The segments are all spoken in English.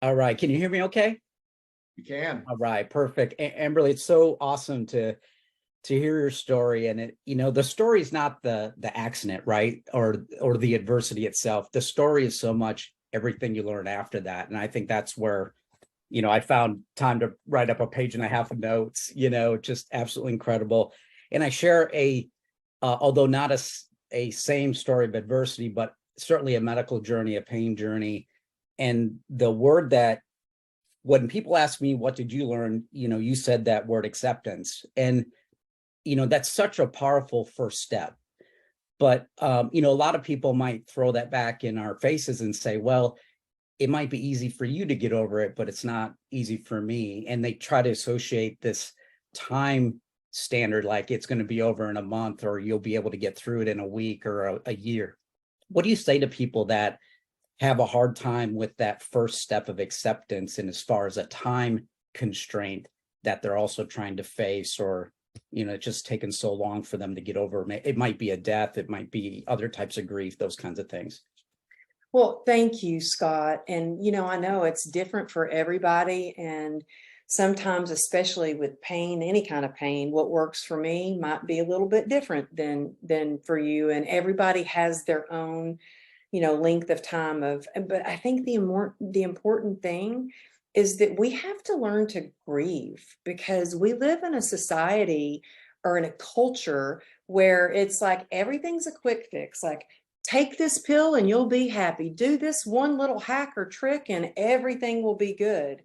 All right. Can you hear me okay? You can. All right. Perfect. Amberly, it's so awesome to hear your story. And the story is not the accident, right? Or the adversity itself. The story is so much everything you learn after that. And I think that's where, I found time to write up a page and a half of notes, just absolutely incredible. And I share although not a same story of adversity, but certainly a medical journey, a pain journey. And the word that when people ask me, what did you learn? You said that word acceptance. And, that's such a powerful first step. But, a lot of people might throw that back in our faces and say, well, it might be easy for you to get over it, but it's not easy for me. And they try to associate this time standard, like it's going to be over in a month, or you'll be able to get through it in a week or a year. What do you say to people that have a hard time with that first step of acceptance, and as far as a time constraint that they're also trying to face, or it's just taken so long for them to get over? It might be a death, it might be other types of grief, those kinds of things. Well, thank you, Scott. And, I know it's different for everybody. And sometimes, especially with pain, any kind of pain, what works for me might be a little bit different than for you. And everybody has their own, length of time but I think the important thing is that we have to learn to grieve, because we live in a society or in a culture where it's like everything's a quick fix. Like, take this pill and you'll be happy. Do this one little hack or trick and everything will be good.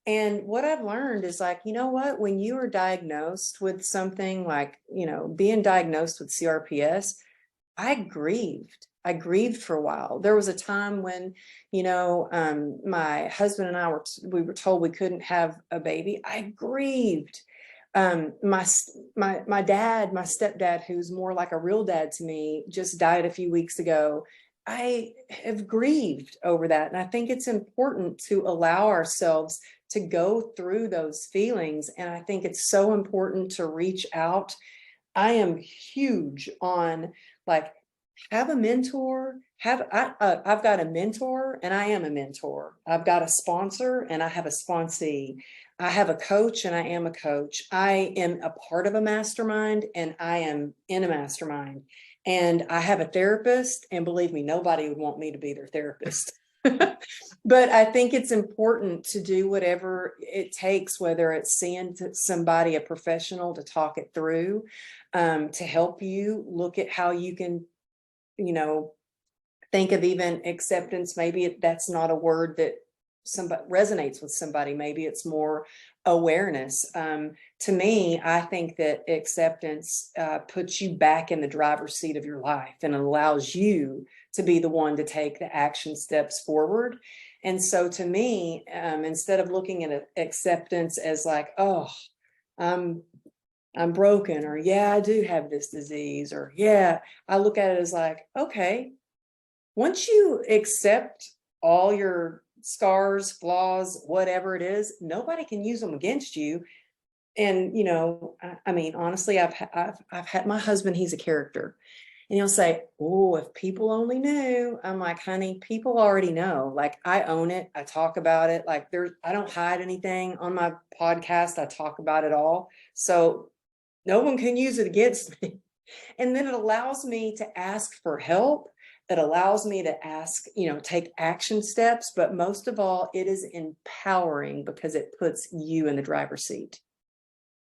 And what I've learned is, like, you know what, when you are diagnosed with something like, being diagnosed with CRPS, I grieved. I grieved for a while. There was a time when, my husband and we were told we couldn't have a baby. I grieved. My dad, my stepdad, who's more like a real dad to me, just died a few weeks ago. I have grieved over that. And I think it's important to allow ourselves to go through those feelings. And I think it's so important to reach out. I am huge on, like, have a mentor. I've got a mentor and I am a mentor. I've got a sponsor and I have a sponsee. I have a coach and I am a coach. I am a part of a mastermind and I am in a mastermind. And I have a therapist, and believe me, nobody would want me to be their therapist. But I think it's important to do whatever it takes, whether it's seeing somebody, a professional, to talk it through, to help you look at how you can, think of even acceptance. Maybe that's not a word that somebody resonates with somebody. Maybe it's more awareness. To me, I think that acceptance puts you back in the driver's seat of your life and allows you to be the one to take the action steps forward. And so to me, instead of looking at acceptance as like, oh, I'm broken, or yeah, I do have this disease, or yeah, I look at it as like, okay, once you accept all your scars, flaws, whatever it is, nobody can use them against you. And, I mean, honestly, I've had my husband, he's a character, and he'll say, oh, if people only knew. I'm like, honey, people already know. Like, I own it. I talk about it. Like, I don't hide anything on my podcast. I talk about it all. So no one can use it against me. And then it allows me to ask for help. It allows me to ask, take action steps. But most of all, it is empowering because it puts you in the driver's seat.